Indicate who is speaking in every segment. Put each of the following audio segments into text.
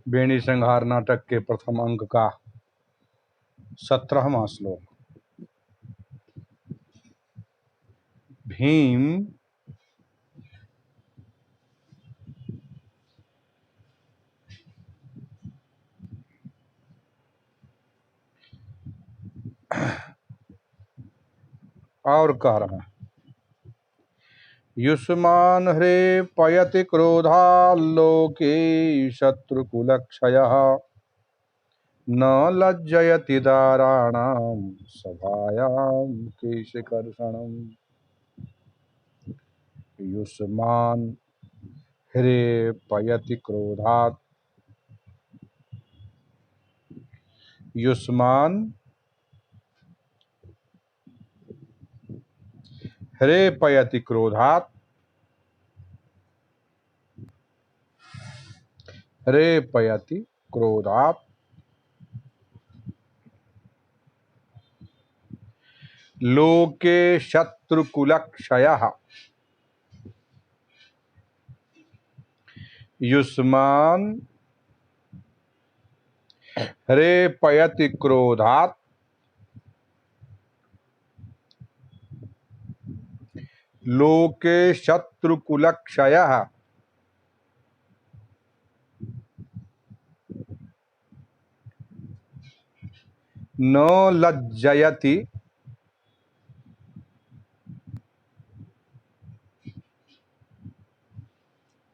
Speaker 1: बेणी संहार नाटक के प्रथम अंक का 17वां श्लोक। भीम और कह रहा है, युष्मान ह्रे पयति क्रोधाल्लोके शत्रुकुलक्षयः न लज्जयति दाराणां सभायां केशकर्षणम्। युष्मान ह्रे पयति क्रोधात्, युष्मान ह्रे पयति क्रोधात्, ह्रे पयति क्रोधात् लोके शत्रुकुलक्षयः। युष्मान ह्रे पयति क्रोधात् लोके शत्रुकुलक्षयः न लज्जयति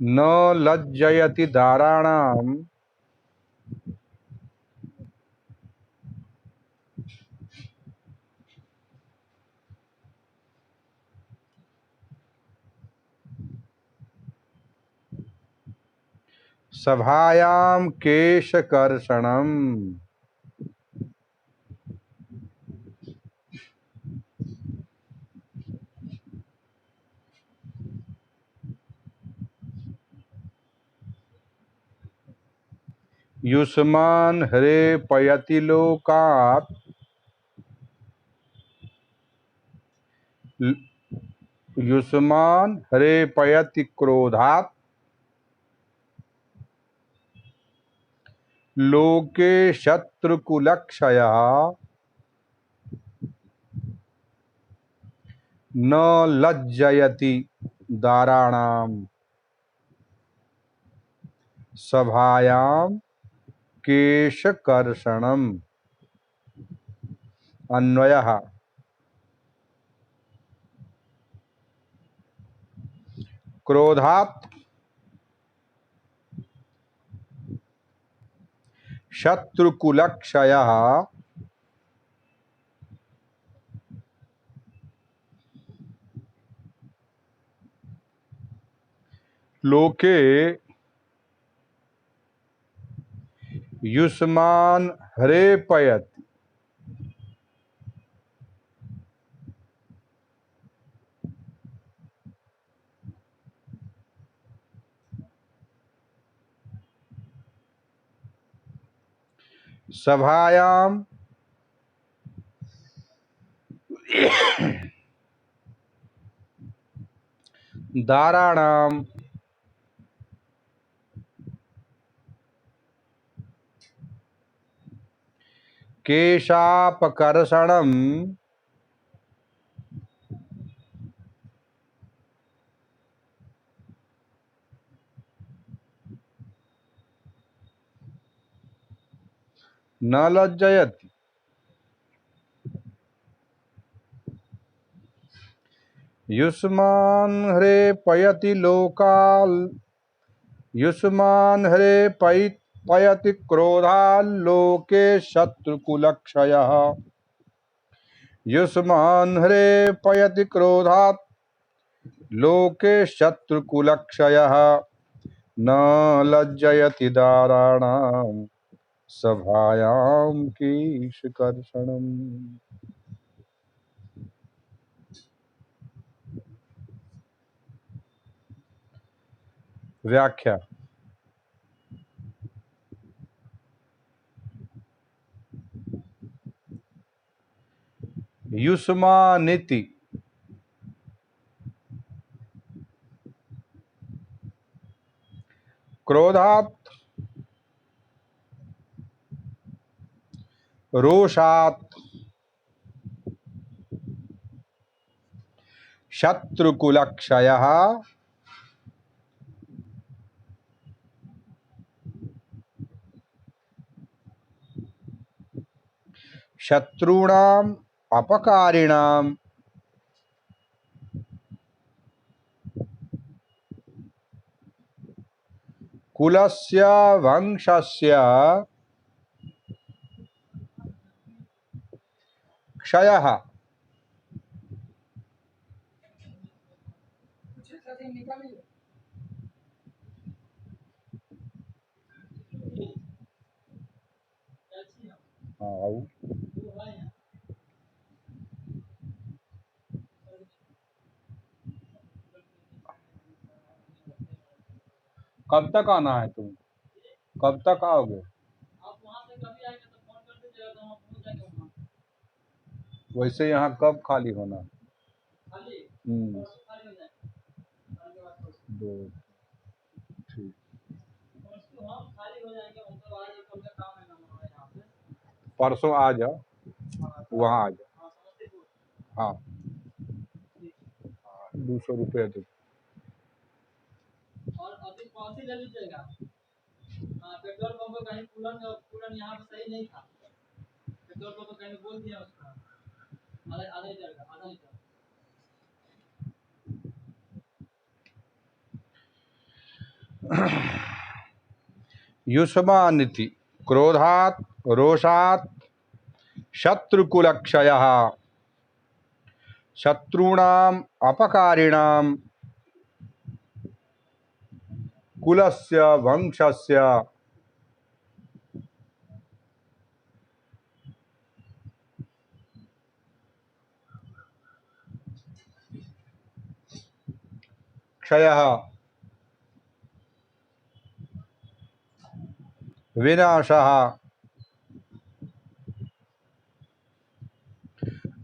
Speaker 1: न लज्जयति दाराणां सभायां केशकर्षणम्। युष्मान ह्रे पयति लोकात्, युष्मान ह्रे पयति क्रोधात् लोके शत्रुकुलक्षयः न लज्जयति दाराणां सभायां केशकर्षणम्। अन्वयः, क्रोधात् शत्रुकुलक्षयः लोके युष्मान ह्रे पयति सभायां दाराणां केशापकर्षणम् न लज्जयति। युष्मान ह्रे पयति लोकाल, युष्मान ह्रे पयति क्रोधाल्लोके शत्रुकुलक्षयः। युष्मान ह्रे पयति क्रोधात् लोके शत्रुकुलक्षयः न लज्जयति दाराणां सभायां केशकर्षणम्। व्याख्या, युष्मानिति क्रोधात् रोषात् शत्रुकुलक्षयः शत्रूणाम् अपकारिणाम् कुलस्य वंशस्य क्षयः। कब तक आना है तुम? कब तक आओगे? वैसे यहाँ कब खाली होना? दो, ठीक। परसों आ जाओ, वहाँ आ जाओ। हाँ, 200 रुपये दो। और अभी कौन सी ले लीजिएगा? पेट्रोल पंप पे कहीं कूलन यहाँ पे सही नहीं था। पेट्रोल पंप पे कहीं बोल दिया उसका आधा लीटर का, आधा लीटर। युष्मानिति क्रोधात् रोषात् शत्रुकुलक्षयः शत्रूणाम् अपकारिणाम् कुलस्य वंशस्य क्षयः विनाशः।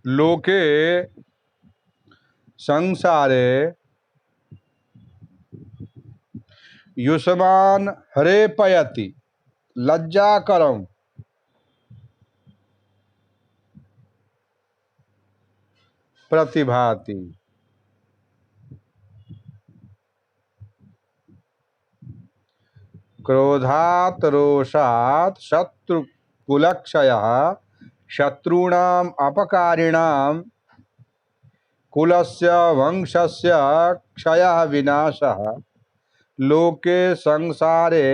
Speaker 1: लोके संसारे युष्मान् हरेपयति लज्जाकरं प्रतिभाति। क्रोधात् रोषात् शत्रुकुलक्षयः शत्रूणाम् अपकारिणाम् कुलस्य वंशस्य क्षयः विनाशः। लोके संसारे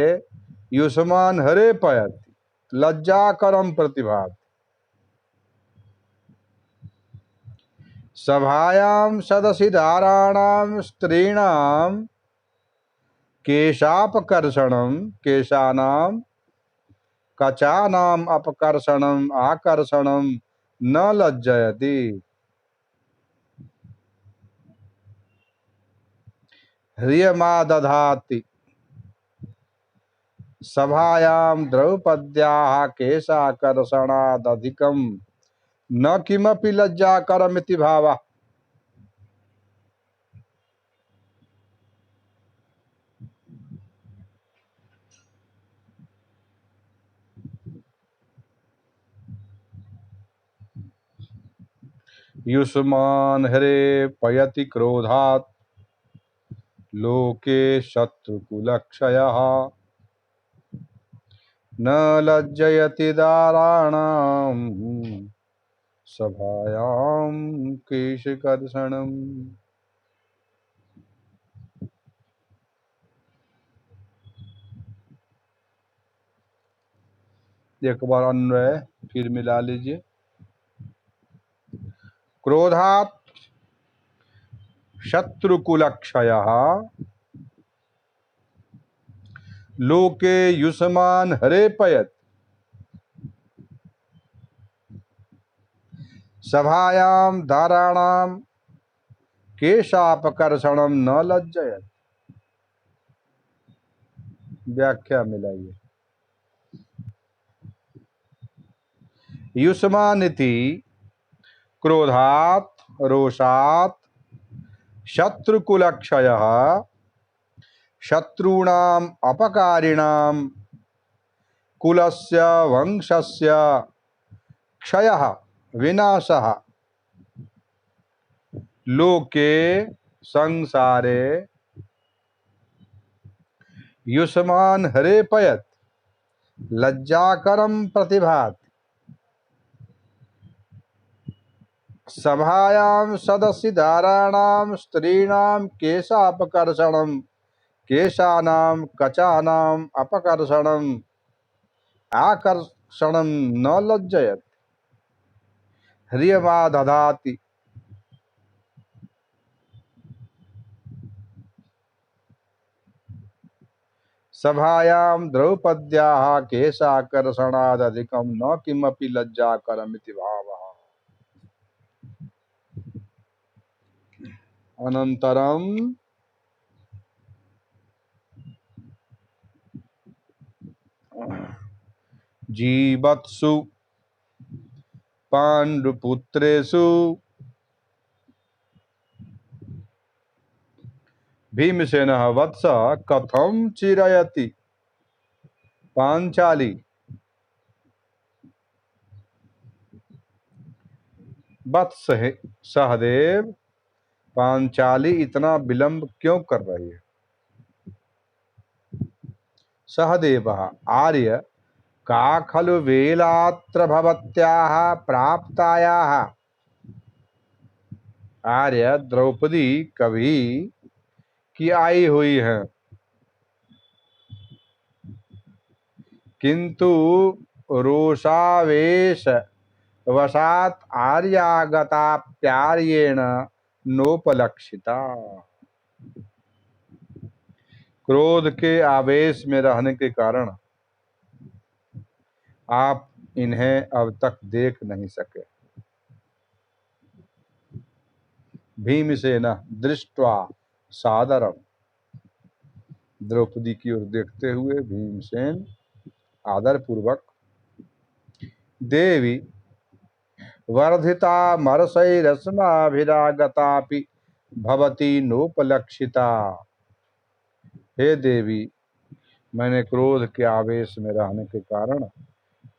Speaker 1: युष्मान् हरेपयति लज्जाकरं प्रतिभाति। सभायां सदसि धाराणां स्त्रीणां केशापकर्षणं केशानां कचानाम् अपकर्षणम् आकर्षणं न लज्जयति। ह्रियमादधाति सभायां द्रौपद्याः केशाकर्षणादधिकं न किमपि लज्जाकरमिति भावः। युष्मान् हरे पयति क्रोधात् लोके शत्रुकुलक्षयः न लज्जयति दाराणाम् सभायां केशकर्षणम्। एक बार अन्वय फिर मिला लीजिए। क्रोधात् शत्रुकुलक्षयः लोके युष्मान् हरेपयत् सभायां दाराणां केशापकर्षणं न लज्जयत्। व्याख्या मिलाइए। युष्मानिति क्रोधात् रोषात् शत्रुकुलक्षयः शत्रूणाम् अपकारिणाम् कुलस्य वंशस्य
Speaker 2: क्षयः विनाशः लोके संसारे युष्मान् हरेपयत् लज्जाकरं प्रतिभाति सभायां सदसि दाराणां स्त्रीणां केशापकर्षणं केशानां कचानां अपकर्षणं आकर्षणं न लज्जयत् ह्रियमा दधाति सभायां द्रौपद्याः केशाकर्षणादधिकं न किमपि लज्जाकरमिति भावः। अनन्तरं जीवत्सु पाण्डुपुत्रेषु भीमसेनः वत्स कथं चिरयति पांचाली। वत्स सहदेव पांचाली इतना विलंब क्यों कर रही है। सहदेव आर्य का खलु वेलात्र भवत्याः प्राप्तायाः। आर्य द्रौपदी कभी की आई हुई है, किंतु रोषावेश वशात आर्यागता प्यार्येण नोपलक्षिता। क्रोध के आवेश में रहने के कारण आप इन्हें अब तक देख नहीं सके। भीमसेन दृष्ट्वा सादरम, द्रौपदी की ओर देखते हुए भीमसेन आदर पूर्वक देवी वर्धिता मरसैरस्माभिरागतापि भवती नोपलक्षिता। हे देवी, मैंने क्रोध के आवेश में रहने के कारण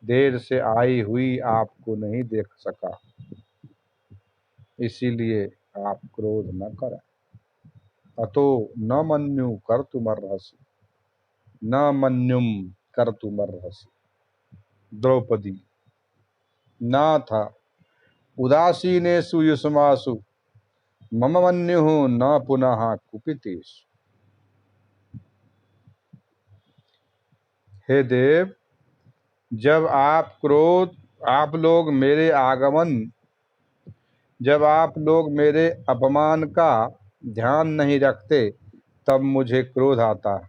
Speaker 2: देर से आई हुई आपको नहीं देख सका, इसीलिए आप क्रोध न करें। अतो न मन्यु कर्तुमर्हसि, न मन्युम कर्तुमर्हसि। द्रौपदी नाथ उदासीनेषु युष्मासु मम मन्युः न पुनः कुपितेषु। हे देव, जब आप लोग मेरे अपमान का ध्यान नहीं रखते तब मुझे क्रोध आता है,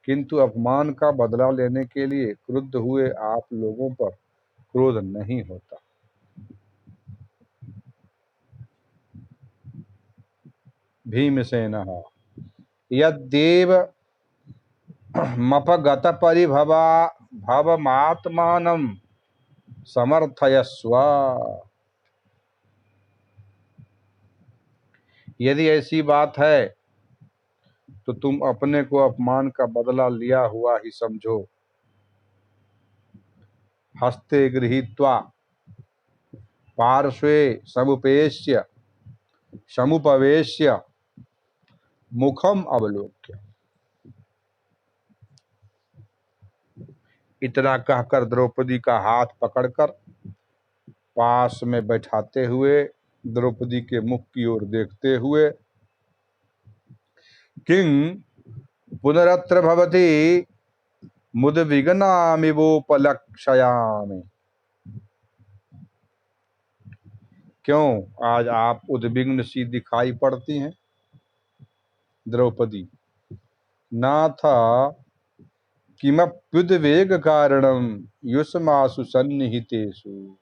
Speaker 2: किंतु अपमान का बदला लेने के लिए क्रुद्ध हुए आप लोगों पर क्रोध नहीं होता। भीमसेनः यद्देव मपगत परिभवा भवमात्मानं समर्थयस्व। यदि ऐसी बात है तो तुम अपने को अपमान का बदला लिया हुआ ही समझो। हस्ते गृहीत्वा पार्श्वे समुपवेश्य मुखम अवलोक्य। इतना कहकर द्रौपदी का हाथ पकड़कर पास में बैठाते हुए द्रौपदी के मुख की ओर देखते हुए किंग पुनरत्र भवति मुद्विग्नामिवोपलक्षयामि। क्यों आज आप उद्विग्न सी दिखाई पड़ती हैं। द्रौपदी नाथ किमप्युद्वेग कारणम युष्मासु सन्निहितेषु।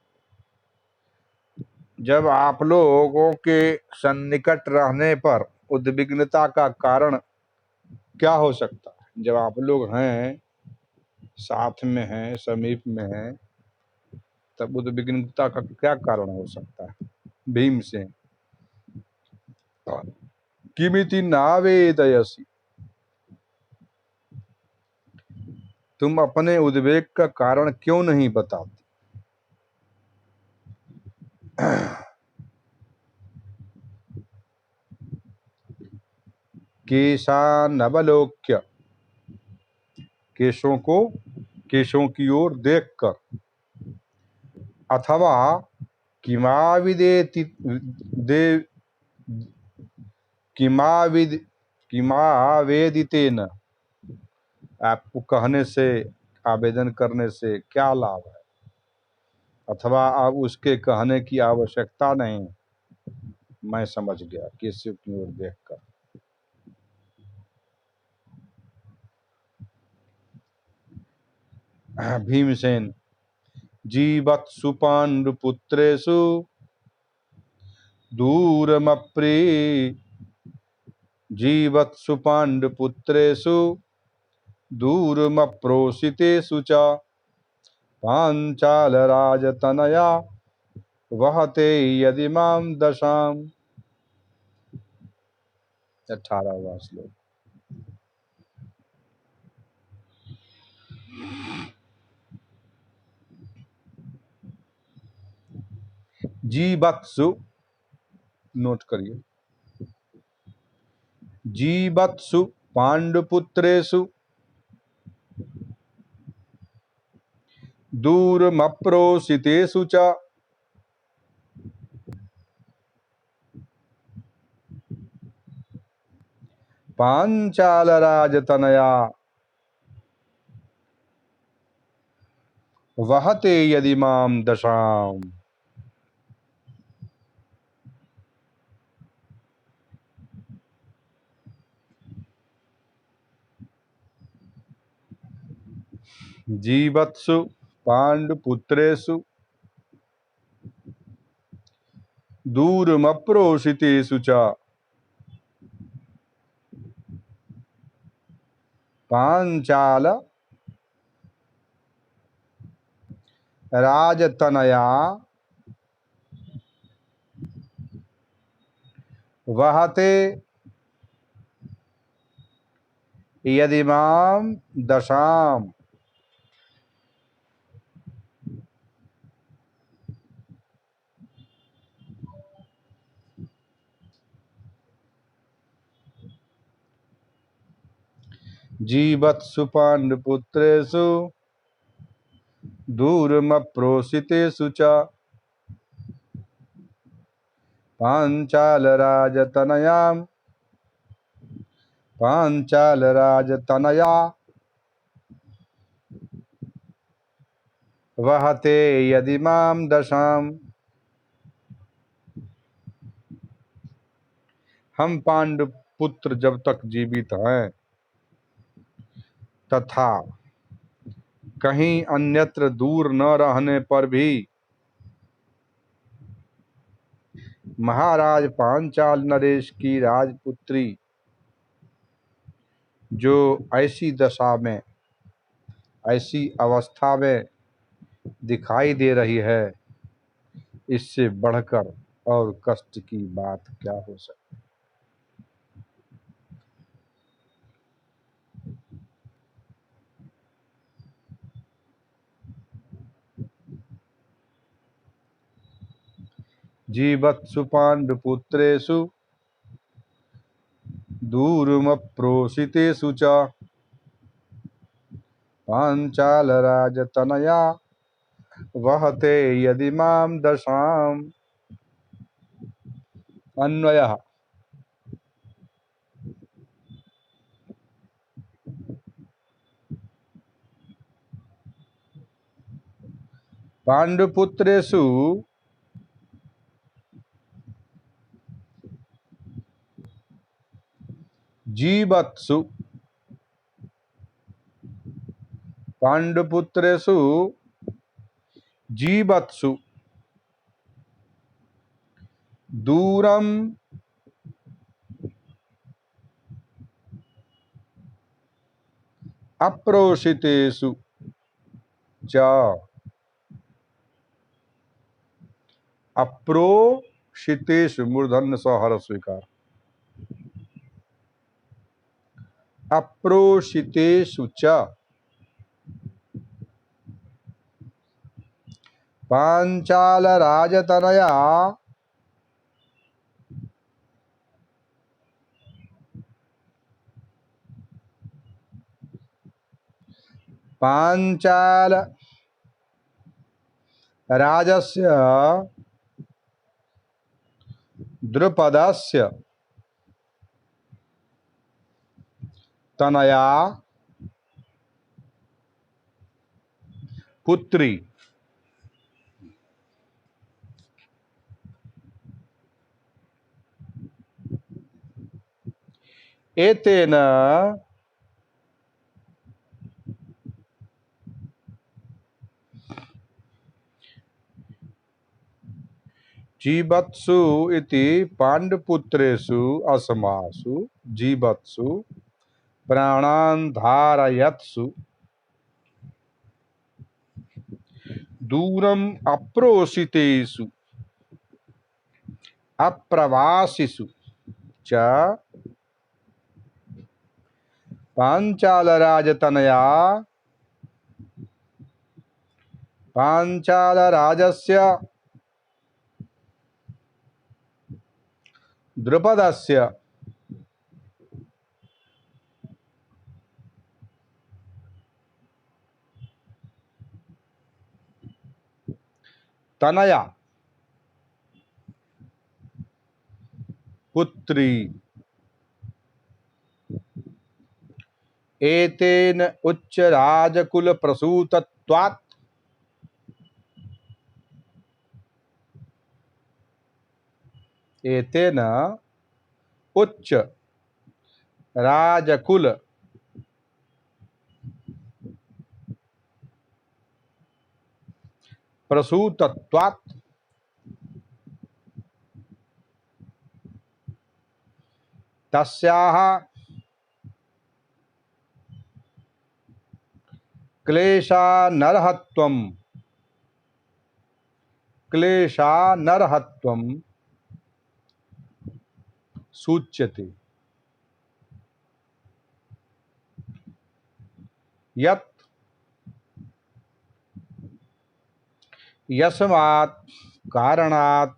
Speaker 2: जब आप लोगों के सन्निकट रहने पर उद्विग्नता का कारण क्या हो सकता है। जब आप लोग हैं, साथ में हैं, समीप में हैं, तब उद्विग्नता का क्या कारण हो सकता है। भीमसेन किमिति नावेदयसि, तुम अपने उद्वेग का कारण क्यों नहीं बताती। केशानवलोक्य, केशों की ओर देखकर, अथवा किमाविदेति दे किमाविद किमावेदितेन, आपको कहने से, आवेदन करने से क्या लाभ है, अथवा आप उसके कहने की आवश्यकता नहीं। मैं समझ गया केशव की ओर देखकर। भीमसेन, जीवत्सु पाण्डुपुत्रेषु दूरमप्री जीवत्सु पाण्डुपुत्रेषु दूरमप्रोषितेषु च पाञ्चालराजतनया वहते यदि मां दशाम। 18वां श्लोक। जीवत्सु, नोट करिए, जीवत्सु पाण्डुपुत्रेषु दूरमप्रोषितेषु च पाञ्चालराजतनया वहते यदि मां दशाम। जीवत्सु पाण्डुपुत्रेषु दूरमप्रोषितेषु च पाञ्चाल राजतनया वहते यदि मां दशाम। जीवत्सु पाण्डुपुत्रेषु दूरमप्रोषितेषु च पाञ्चालराजतनया वहते यदि मां दशाम। हम पांडुपुत्र जब तक जीवित हैं तथा कहीं अन्यत्र दूर न रहने पर भी महाराज पांचाल नरेश की राजपुत्री जो ऐसी दशा में, ऐसी अवस्था में दिखाई दे रही है, इससे बढ़कर और कष्ट की बात क्या हो सकती। जीवत्सु पाण्डुपुत्रेषु दूरमप्रोषितेषु च पाञ्चालराजतनया वहते यदि मां दशाम। अन्वयः, पाण्डुपुत्रेषु जीवत्सु पाण्डुपुत्रेषु जीवत्सु दूरम अप्रोषितेषु च। अप्रोषितेषु मूर्धन्य सहार स्वीकार। अप्रोषितेषु च पांचाल राजतनया पांचाल राजस्य द्रुपदस्य तनया पुत्री एतेन जीवत्सु इति पांडुपुत्रेषु अस्मासु जीवत्सु प्राणान् धारयत्सु दूरम अप्रोषितेषु अप्रवासिषु च पांचालराजतनया पांचालराजस्य द्रुपदस्य तनया पुत्री एतेन उच्च राजकुल प्रसूतत्वात् एतेन उच्च राजकुल प्रसूतत्वात् तस्याः क्लेशानर्हत्वं सूच्यते यत् यस्मात् कारणात्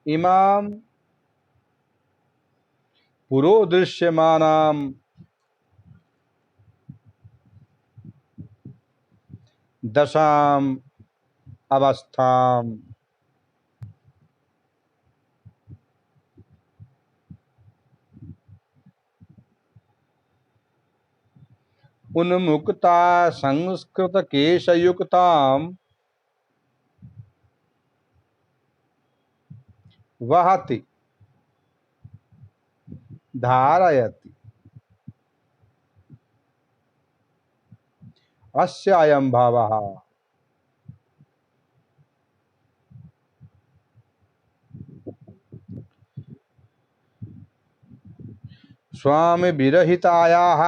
Speaker 2: इमां पुरोदृश्यमानां दशाम् अवस्थां उन्मुक्ता संस्कृत केशयुक्तां वहति धारयति अस्य अयं भावः स्वामी विरहितायाः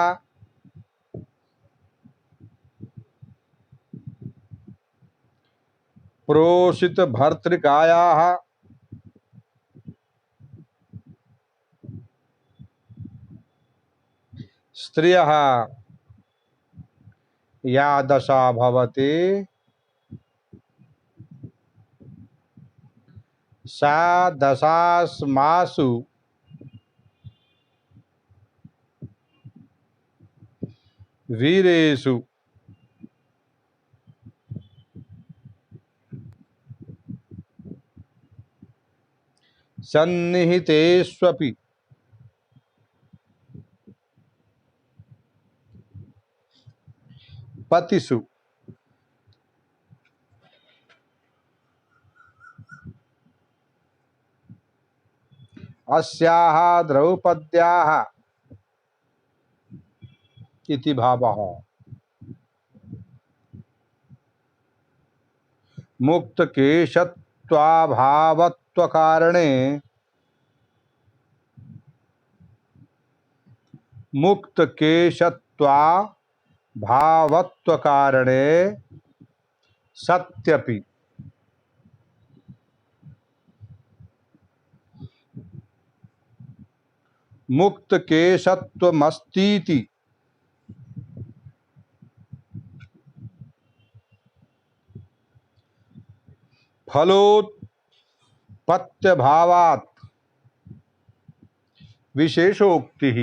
Speaker 2: प्रोषित भर्तृकायाः स्त्रियः या दशा भवति सा दशास्मासु वीरेषु सन्निहितेष्वपि पतिषु अस्याः द्रौपद्याः इति भावः मुक्तकेशत्वाभावत्वकारणे मुक्तकेशत्वाभावत्वकारणे सत्यपि मुक्त केशत्वमस्तीति फलोत्पत्त्यभावात् विशेषोक्तिः।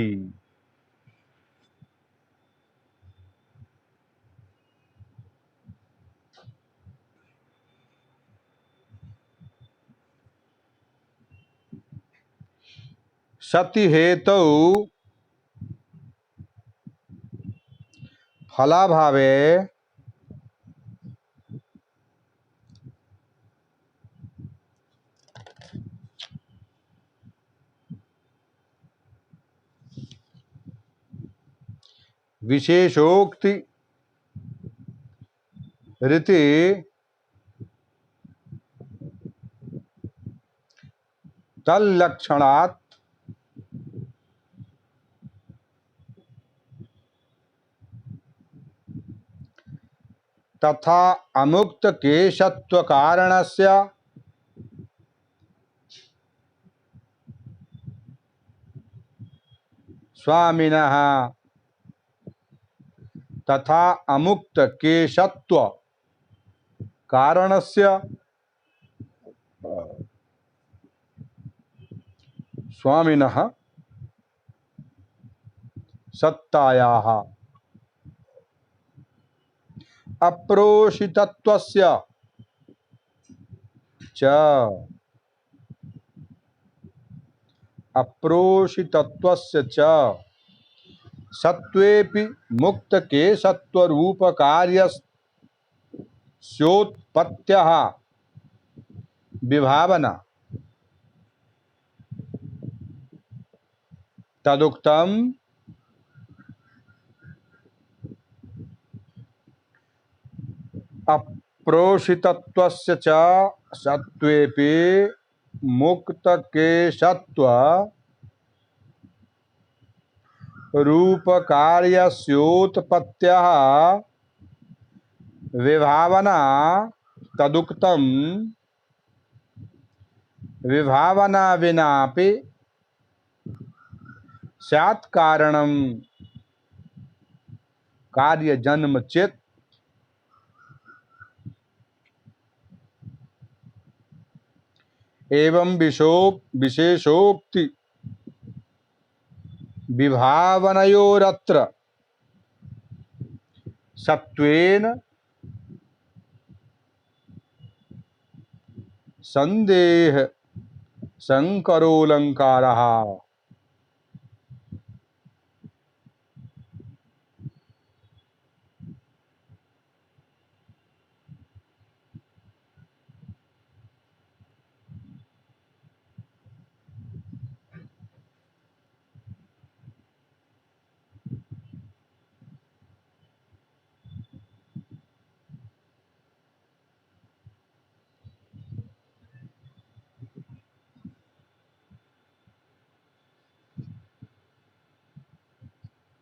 Speaker 2: सति हेतौ फलाभावे विशेषोक्ति रीति तल्लक्षणात् तथा अमुक्त केशत्व कारणस्य स्वामिनः तथा अमुक्त केशत्व कारणस्य स्वामिनः सत्तायाः अप्रोषितत्वस्य च अप्रोषितत्वस्य च सत्त्वेपि मुक्तकेशत्वरूपकार्यस्योत्पत्त्यः विभावना तदुक्तम् अप्रोषितत्वस्य च सत्त्वेपि मुक्तकेशत्व रूपकार्यस्योत्पत्त्यः विभावना तदुक्तम् विभावना विनापि स्यात् कारणम् कार्यजन्म चेत् एवं विशेषोक्ति विभावनयोरत्र सत्त्वेन संदेह संकरोऽलङ्कारः।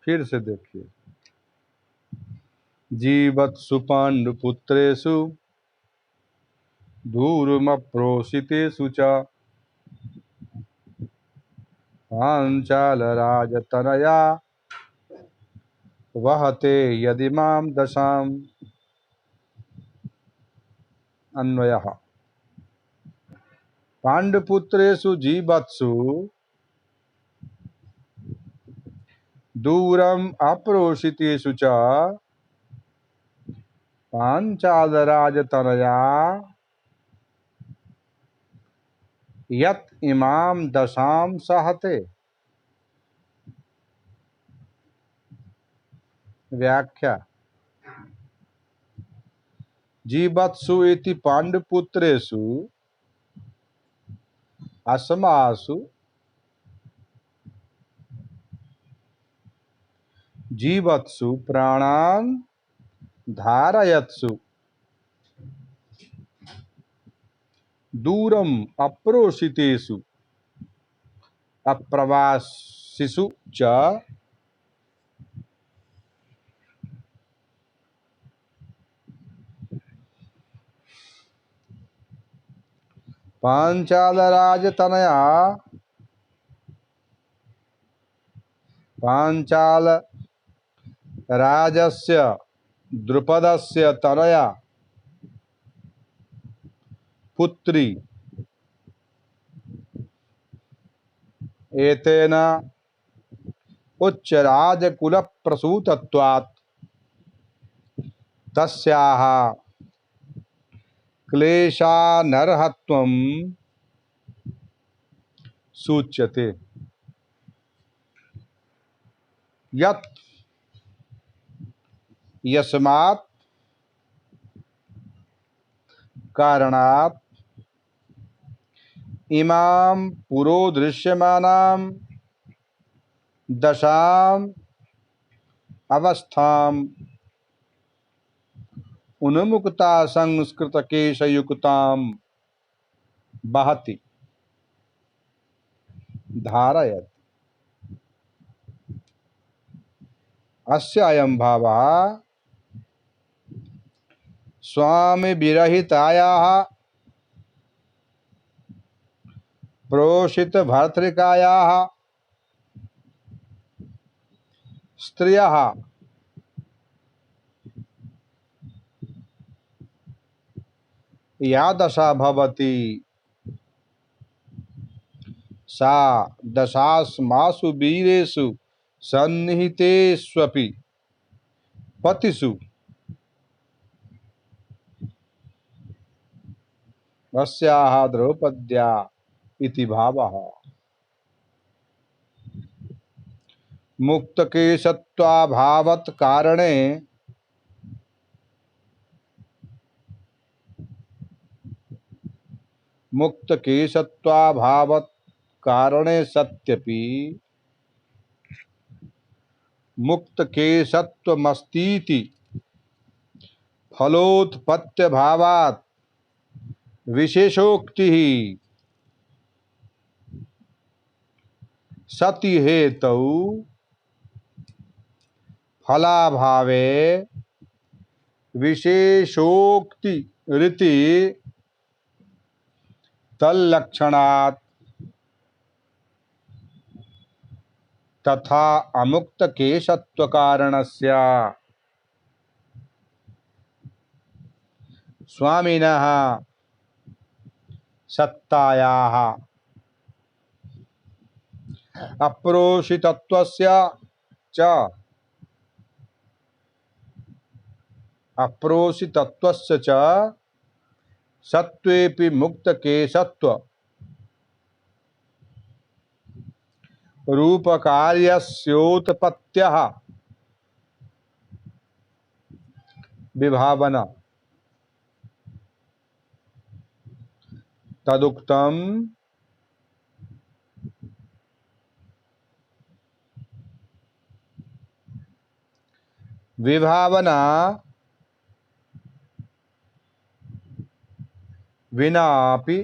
Speaker 2: फिर से देखिए, जीवत्सु पाण्डुपुत्रेषु धूर्मप्रोषितेषु च पाञ्चालराजतनया वहते यदिमां दशाम्। अन्वयः पाण्डुपुत्रेषु जीवत्सु दूरम् अप्रोषितेषु च पाञ्चालराजतनया यत् इमां दशां सहते। व्याख्या जीवत्सु इति पाण्डुपुत्रेषु अस्मासु जीवत्सु प्राणान् धारयत्सु दूरम् अप्रोषितेषु अप्रवासिषु च पाञ्चालराजतनया पांचाल राजस्य द्रुपदस्य तनया पुत्री एतेन उच्च राजकुल प्रसूतत्वात् तस्याः क्लेशानर्हत्वं सूच्यते। यत् यस्मात् कारणात् इमां पुरो दृश्यमानां दशाम् अवस्थाम् उन्मुक्ता संस्कृतकेशयुक्तां वहति धारयति। अस्य अयं भावः स्वामी विरहितायाः प्रोषित भर्तृकायाः स्त्रियः या दशा भवति सा दशास्मासु वीरेषु सन्निहितेष्वपि पतिषु अस्याः द्रौपद्या इति भावः। मुक्तकेशत्वाभावत् कारणे मुक्तकेशत्वाभावत् कारणे सत्यपि मुक्तकेशत्वमस्तीति फलोत्पत्त्यभावात् विशेषोक्तिः सति हेतौ फलाभावे विशेषोक्ति रीति तल्लक्षणात् तथा अमुक्त केशत्व कारणस्य स्वामिनः सत्तायाः अप्रोषितत्वस्य च सत्त्वेपि मुक्तकेशत्व रूपकार्यस्योत्पत्त्यः विभावना तदुक्तम् विभावना विनापि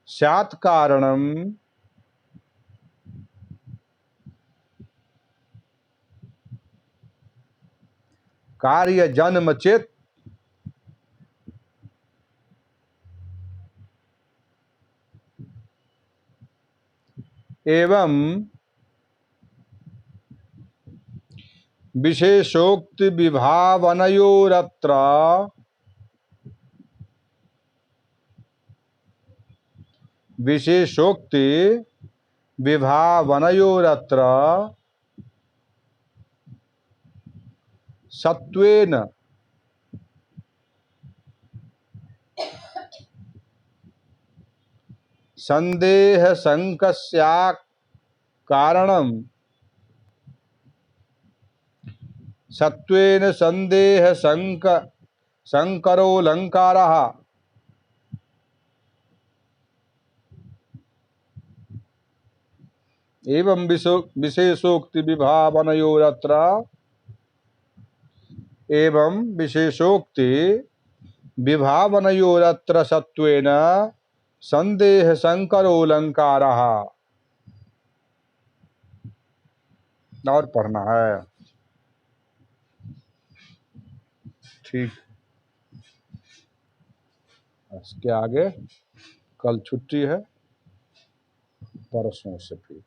Speaker 2: स्यात् कारणं कार्यजन्म चेत् एवं विशेषोक्ति विभावनयोरत्र विशेषोक्ति विभावनयोरत्र सत्त्वेन संदेह संकस्या कारणं सत्त्वेन संदेह संकरोऽलङ्कारः एवं विशेषोक्ति विभावनयोरत्र एवं विशेषोक्ति विभावनयोरत्र सत्त्वेन संदेह संकरोऽलङ्कारः। और पढ़ना है ठीक। इसके आगे कल छुट्टी है, परसों से फिर